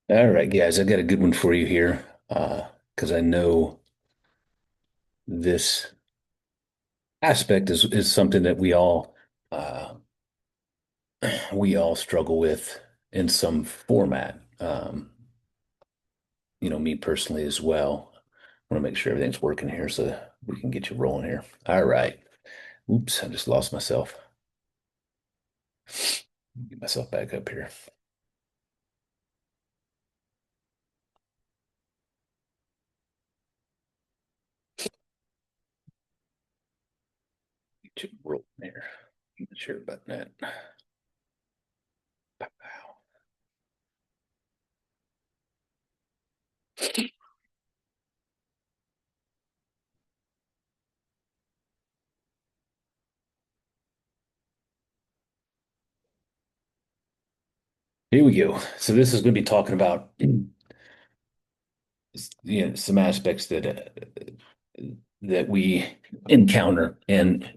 All right, guys, I got a good one for you here. Because I know this aspect is something that uh we all struggle with in some format. Me personally as well. I want to make sure everything's working here so we can get you rolling here. All right. Oops, I just lost myself. Get myself back up here. Get you rolling here. Not sure about that. Pow. Here we go. So this is going to be talking about some aspects that we encounter and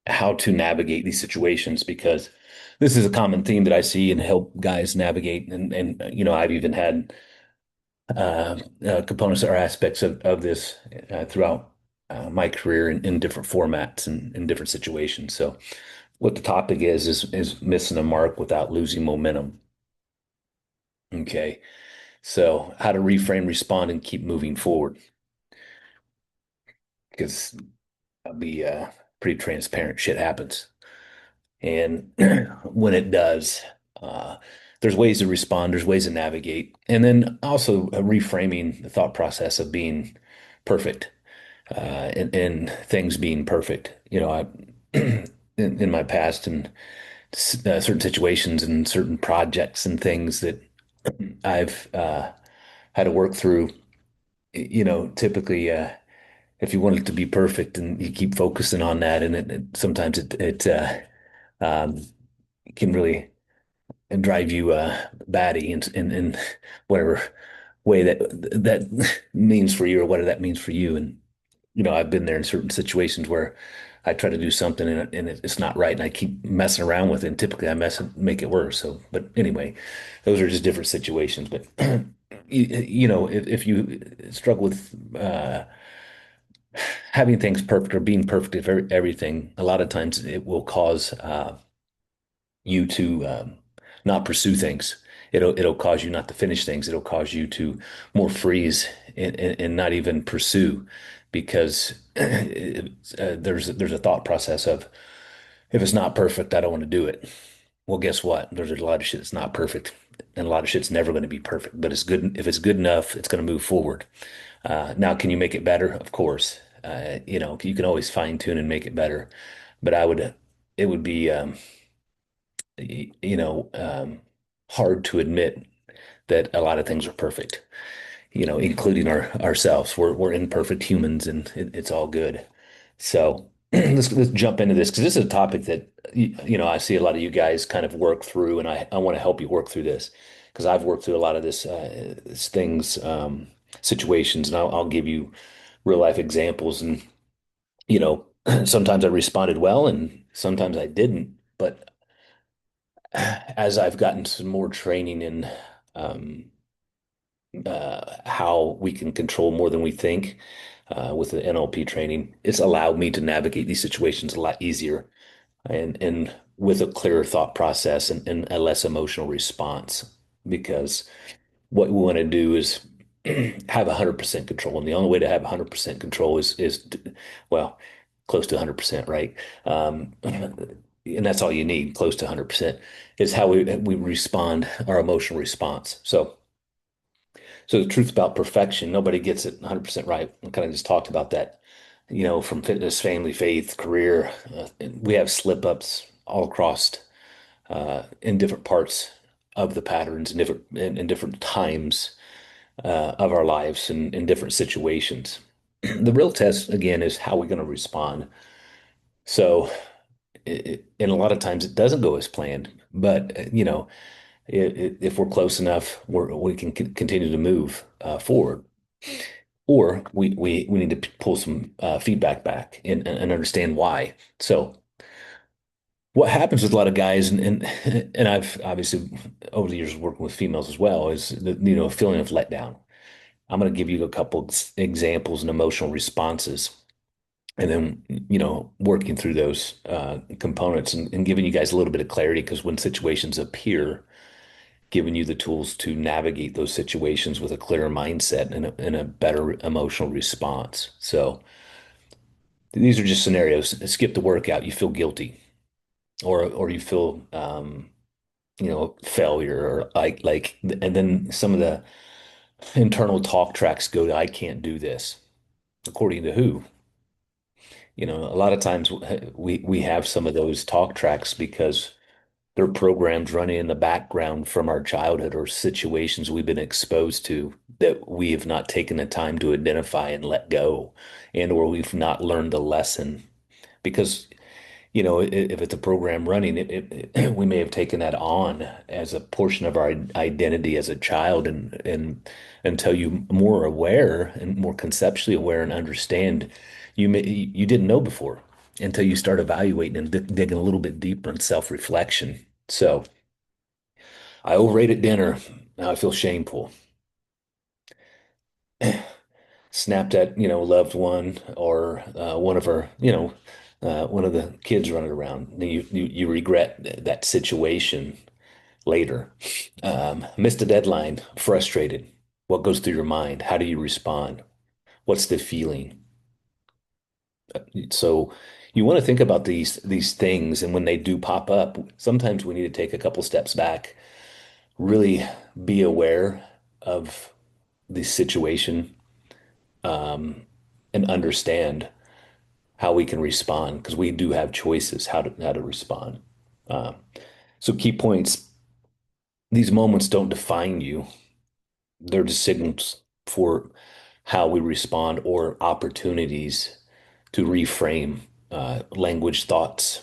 how to navigate these situations because this is a common theme that I see and help guys navigate and I've even had components or aspects of this throughout my career in different formats and in different situations. So what the topic is missing a mark without losing momentum. Okay. So how to reframe, respond, and keep moving forward. Because I'll be pretty transparent. Shit happens. And when it does, uh, there's ways to respond, there's ways to navigate. And then also reframing the thought process of being perfect and things being perfect. In my past and certain situations and certain projects and things that I've had to work through, typically if you want it to be perfect and you keep focusing on that and sometimes it um, can really drive you batty in whatever way that means for you or whatever that means for you. And I've been there in certain situations where I try to do something and it's not right, and I keep messing around with it. And typically, I make it worse. So, but anyway, those are just different situations. But if you struggle with having things perfect or being perfect at everything, a lot of times it will cause you to not pursue things. It'll cause you not to finish things. It'll cause you to more freeze and not even pursue because there's a thought process of if it's not perfect, I don't want to do it. Well, guess what? There's a lot of shit that's not perfect, and a lot of shit's never going to be perfect. But it's good if it's good enough, it's going to move forward. Now, can you make it better? Of course. You can always fine tune and make it better. But it would be you know, um, hard to admit that a lot of things are perfect, including ourselves. We're imperfect humans and it's all good. So let's jump into this because this is a topic that, I see a lot of you guys kind of work through, and I want to help you work through this because I've worked through a lot of this things, situations, and I'll give you real life examples. And, you know, sometimes I responded well and sometimes I didn't. But as I've gotten some more training in um, how we can control more than we think with the NLP training, it's allowed me to navigate these situations a lot easier and with a clearer thought process and a less emotional response. Because what we want to do is have 100% control, and the only way to have 100% control well, close to 100%, right? And that's all you need, close to 100%, is how we respond, our emotional response. So the truth about perfection, nobody gets it 100% right. I kind of just talked about that, from fitness, family, faith, career. We have slip ups all across in different parts of the patterns and in different times of our lives and in different situations. The real test, again, is how we're going to respond. So, and a lot of times it doesn't go as planned, but if we're close enough, we can continue to move forward, or we need to pull some feedback back and understand why. So What happens with a lot of guys, and I've obviously over the years working with females as well, is a feeling of letdown. I'm going to give you a couple examples and emotional responses, and then working through those components and giving you guys a little bit of clarity because when situations appear, giving you the tools to navigate those situations with a clearer mindset and a better emotional response. So these are just scenarios. Skip the workout, you feel guilty, or you feel failure, or and then some of the internal talk tracks go to, I can't do this. According to who? A lot of times we have some of those talk tracks because they're programs running in the background from our childhood or situations we've been exposed to that we have not taken the time to identify and let go, and or we've not learned the lesson. Because if it's a program running, we may have taken that on as a portion of our identity as a child, and until you more aware and more conceptually aware and understand, you didn't know before until you start evaluating and digging a little bit deeper in self-reflection. So I overate at dinner. Now I feel shameful. Snapped at, loved one or one of our, one of the kids running around. You regret that situation later. Missed a deadline, frustrated. What goes through your mind? How do you respond? What's the feeling? So you want to think about these things, and when they do pop up, sometimes we need to take a couple steps back, really be aware of the situation, um, and understand how we can respond because we do have choices how to respond. Uh, so key points, these moments don't define you. They're just signals for how we respond or opportunities to reframe language, thoughts,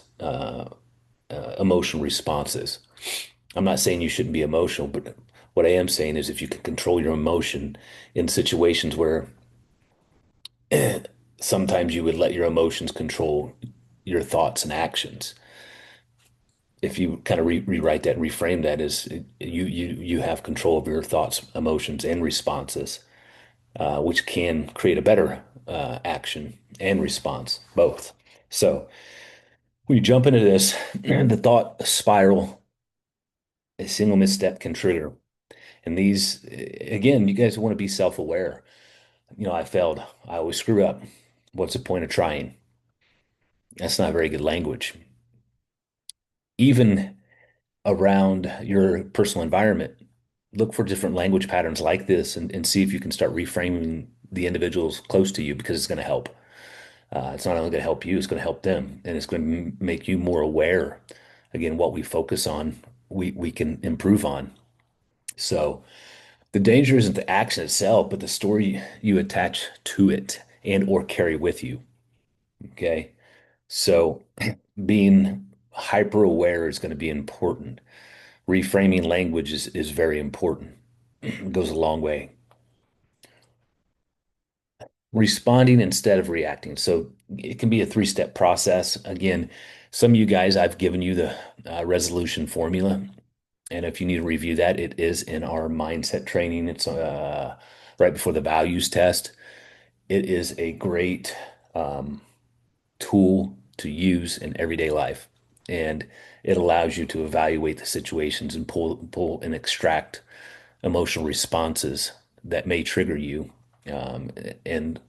emotional responses. I'm not saying you shouldn't be emotional, but what I am saying is if you can control your emotion in situations where sometimes you would let your emotions control your thoughts and actions. If you kind of rewrite that and reframe that as you have control of your thoughts, emotions, and responses, which can create a better action and response, both. So when you jump into this, the thought spiral, a single misstep can trigger. And these, again, you guys want to be self-aware. I failed. I always screw up. What's the point of trying? That's not very good language. Even around your personal environment, look for different language patterns like this and see if you can start reframing the individuals close to you because it's going to help. It's not only going to help you, it's going to help them, and it's going to make you more aware. Again, what we focus on, we can improve on. So the danger isn't the action itself, but the story you attach to it and or carry with you. Okay. So being hyper aware is going to be important. Reframing language is very important. It goes a long way. Responding instead of reacting. So it can be a three-step process. Again, some of you guys, I've given you the resolution formula. And if you need to review that, it is in our mindset training. It's right before the values test. It is a great um, tool to use in everyday life. And it allows you to evaluate the situations and pull and extract emotional responses that may trigger you, um, and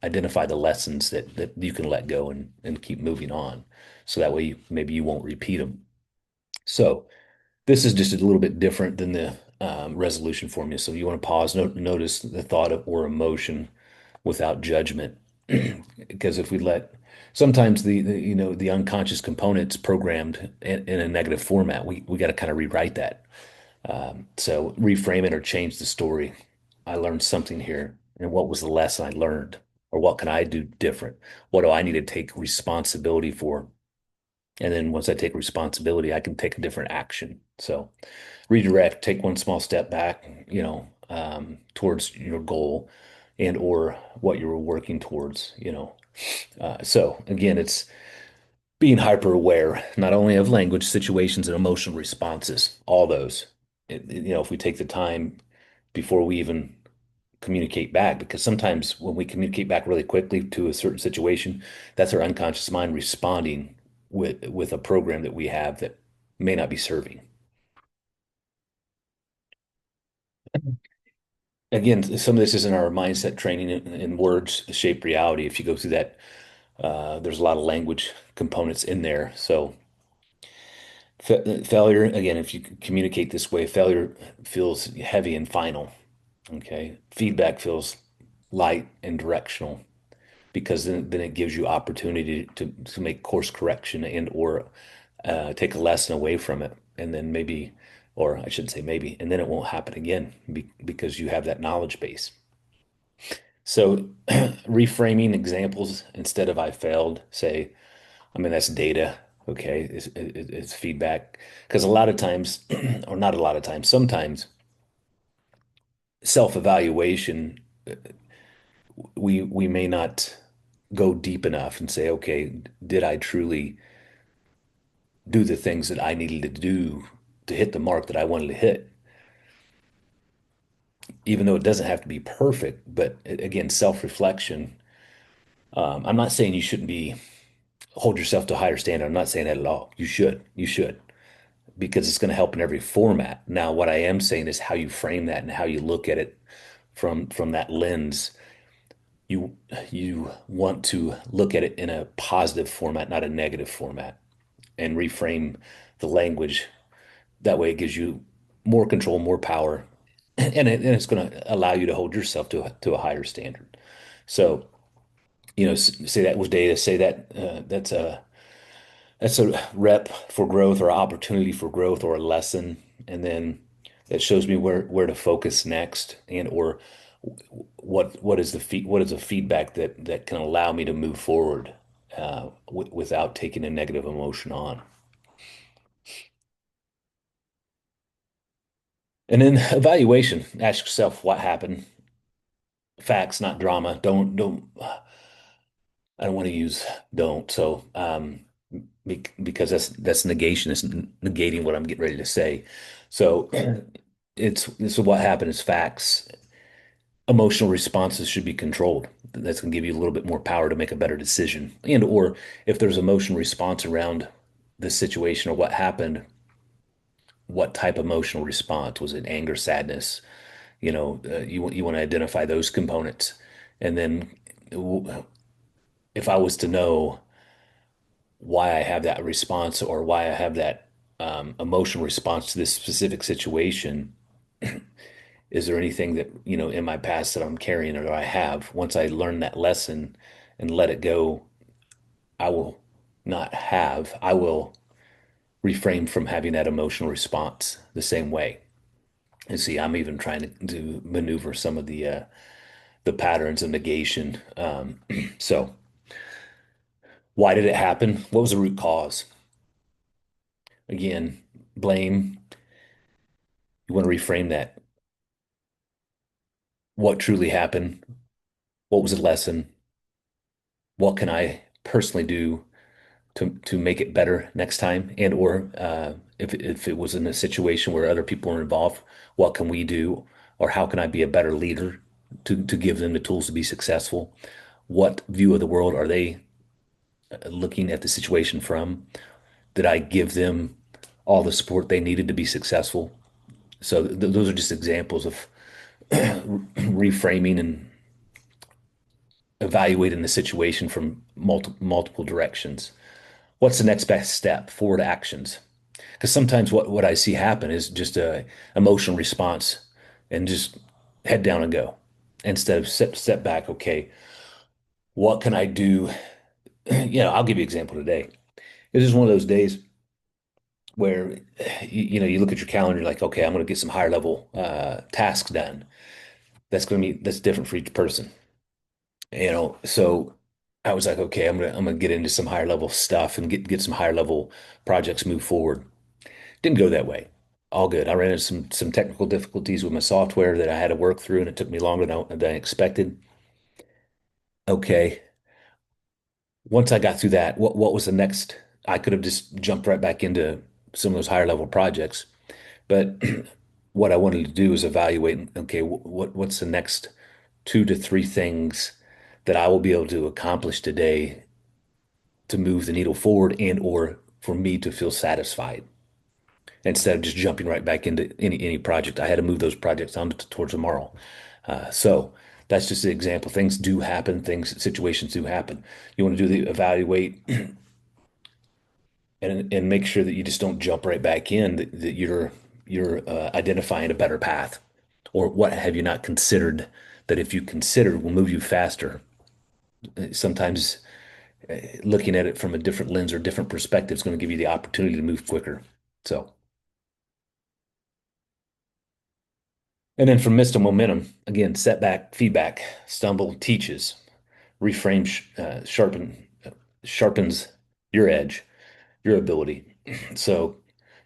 identify the lessons that you can let go and keep moving on. So that way maybe you won't repeat them. So this is just a little bit different than the resolution formula. So you want to pause, notice the thought of, or emotion without judgment. Because if we let sometimes the unconscious components programmed in a negative format, we got to kind of rewrite that. So reframe it or change the story. I learned something here. And what was the lesson I learned? Or what can I do different? What do I need to take responsibility for? And then once I take responsibility, I can take a different action. So redirect, take one small step back, towards your goal and or what you were working towards. So again, it's being hyper aware, not only of language, situations, and emotional responses, all those. If we take the time before we even communicate back, because sometimes when we communicate back really quickly to a certain situation, that's our unconscious mind responding with a program that we have that may not be serving. Again, some of this is in our mindset training in words shape reality. If you go through that, there's a lot of language components in there. So failure, again, if you communicate this way, failure feels heavy and final. Okay. Feedback feels light and directional because then it gives you opportunity to make course correction and or take a lesson away from it. And then maybe, or I shouldn't say maybe, and then it won't happen again because you have that knowledge base. So reframing examples instead of I failed, say, I mean, that's data. Okay. It's feedback. Because a lot of times, or not a lot of times, sometimes self-evaluation, we may not go deep enough and say, okay, did I truly do the things that I needed to do to hit the mark that I wanted to hit? Even though it doesn't have to be perfect, but again, self-reflection. I'm not saying you shouldn't be hold yourself to a higher standard. I'm not saying that at all. You should, because it's going to help in every format. Now, what I am saying is how you frame that and how you look at it from that lens. You you want to look at it in a positive format, not a negative format, and reframe the language. That way, it gives you more control, more power, and it's going to allow you to hold yourself to a higher standard. So, say that was data, say that that's a rep for growth or opportunity for growth or a lesson, and then it shows me where to focus next and or what is the feedback that can allow me to move forward without taking a negative emotion on. And then evaluation. Ask yourself what happened. Facts, not drama. Don't. I don't want to use don't. So because that's negation. It's negating what I'm getting ready to say. So so what happened is facts. Emotional responses should be controlled. That's going to give you a little bit more power to make a better decision. And or if there's emotional response around the situation or what happened, what type of emotional response? Was it anger, sadness? You want to identify those components. And then if I was to know why I have that response or why I have that emotional response to this specific situation, is there anything that, in my past that I'm carrying or I have? Once I learn that lesson and let it go, I will not have, I will refrain from having that emotional response the same way. And see, I'm even trying to maneuver some of the patterns of negation. So why did it happen? What was the root cause? Again, blame. You want to reframe that. What truly happened? What was the lesson? What can I personally do to make it better next time? And or if it was in a situation where other people are involved, what can we do? Or how can I be a better leader to give them the tools to be successful? What view of the world are they looking at the situation from? Did I give them all the support they needed to be successful? So those are just examples of reframing and evaluating the situation from multiple directions. What's the next best step? Forward actions. Because sometimes what I see happen is just a emotional response and just head down and go instead of step back. Okay, what can I do? I'll give you an example today. This is one of those days where you look at your calendar, you're like, okay, I'm going to get some higher level tasks done. That's different for each person. So I was like, okay, I'm gonna get into some higher level stuff and get some higher level projects move forward. Didn't go that way. All good. I ran into some technical difficulties with my software that I had to work through, and it took me longer than I expected. Okay. Once I got through that, what was the next? I could have just jumped right back into some of those higher level projects. But what I wanted to do is evaluate, okay, what's the next 2 to 3 things that I will be able to accomplish today to move the needle forward and or for me to feel satisfied instead of just jumping right back into any project. I had to move those projects on towards tomorrow. So that's just an example. Things do happen, situations do happen. You want to do the evaluate and make sure that you just don't jump right back in, that you're identifying a better path. Or what have you not considered that if you consider will move you faster? Sometimes looking at it from a different lens or different perspective is going to give you the opportunity to move quicker. So, and then from missed momentum, again, setback, feedback, stumble teaches, reframe, sharpens your edge, your ability. So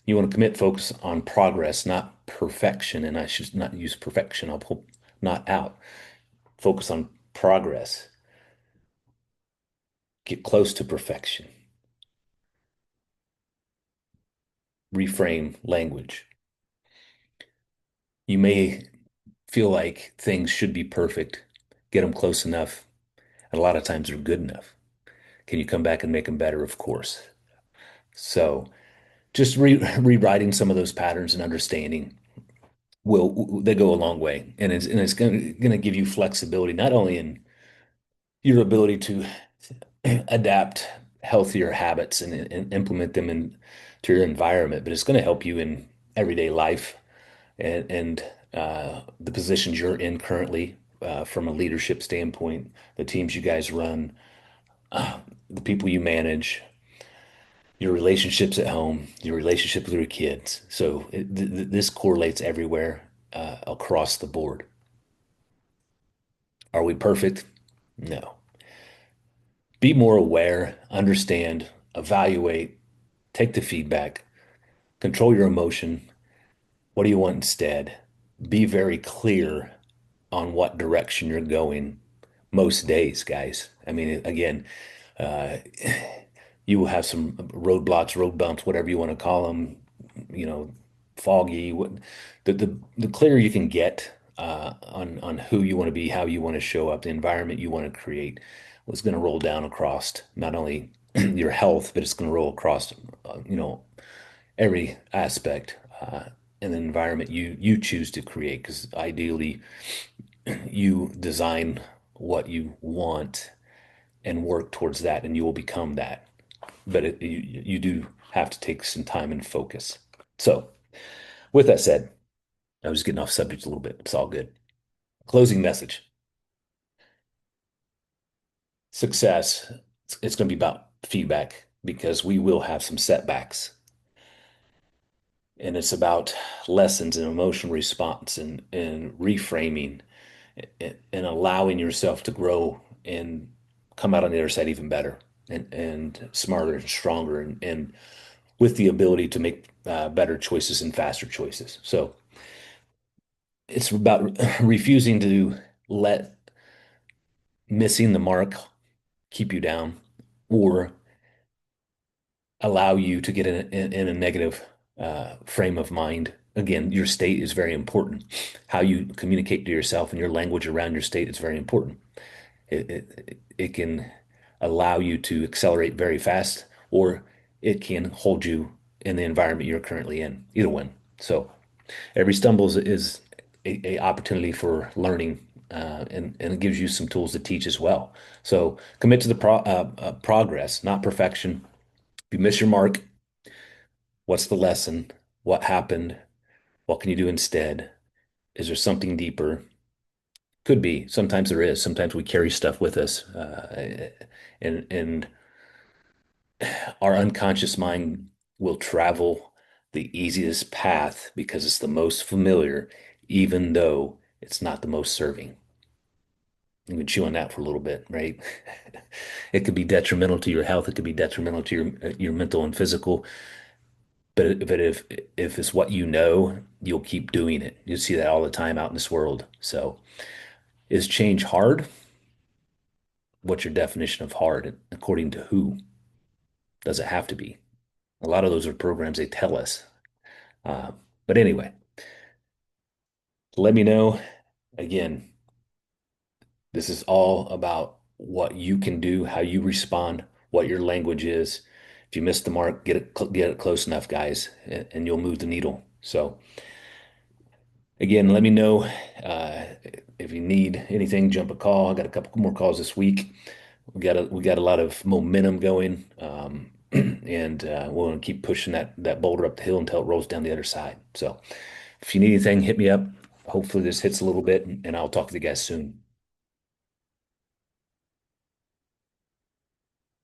you want to commit focus on progress, not perfection. And I should not use perfection. I'll pull not out. Focus on progress. Get close to perfection. Reframe language. You may feel like things should be perfect. Get them close enough. And a lot of times they're good enough. Can you come back and make them better? Of course. So just rewriting some of those patterns and understanding will they go a long way, and it's going to give you flexibility not only in your ability to adapt healthier habits and implement them into your environment, but it's going to help you in everyday life and the positions you're in currently from a leadership standpoint, the teams you guys run, the people you manage, your relationships at home, your relationship with your kids. So this correlates everywhere across the board. Are we perfect? No. Be more aware, understand, evaluate, take the feedback, control your emotion. What do you want instead? Be very clear on what direction you're going most days, guys. I mean, again, uh, you will have some roadblocks, road bumps, whatever you want to call them, you know, foggy. The clearer you can get on who you want to be, how you want to show up, the environment you want to create, was going to roll down across not only your health, but it's going to roll across, every aspect in the environment you choose to create. Because ideally, you design what you want and work towards that, and you will become that. But you do have to take some time and focus. So, with that said, I was getting off subject a little bit. It's all good. Closing message. Success, it's going to be about feedback because we will have some setbacks. And it's about lessons and emotional response and reframing and allowing yourself to grow and come out on the other side even better and smarter and stronger and with the ability to make better choices and faster choices. So it's about refusing to let missing the mark keep you down or allow you to get in a negative frame of mind. Again, your state is very important. How you communicate to yourself and your language around your state is very important. It can allow you to accelerate very fast, or it can hold you in the environment you're currently in. Either one. So every stumble is a opportunity for learning, and it gives you some tools to teach as well. So commit to the progress, not perfection. If you miss your mark, what's the lesson? What happened? What can you do instead? Is there something deeper? Could be. Sometimes there is. Sometimes we carry stuff with us, and our unconscious mind will travel the easiest path because it's the most familiar, even though it's not the most serving. You can chew on that for a little bit, right? It could be detrimental to your health. It could be detrimental to your mental and physical. But if it's what you know, you'll keep doing it. You see that all the time out in this world. So is change hard? What's your definition of hard according to who? Does it have to be? A lot of those are programs they tell us. Uh, but anyway, let me know. Again, this is all about what you can do, how you respond, what your language is. If you miss the mark, get it close enough, guys, and you'll move the needle. So again, let me know if you need anything. Jump a call. I got a couple more calls this week. We got a lot of momentum going, and we're gonna keep pushing that boulder up the hill until it rolls down the other side. So if you need anything, hit me up. Hopefully this hits a little bit, and I'll talk to you guys soon.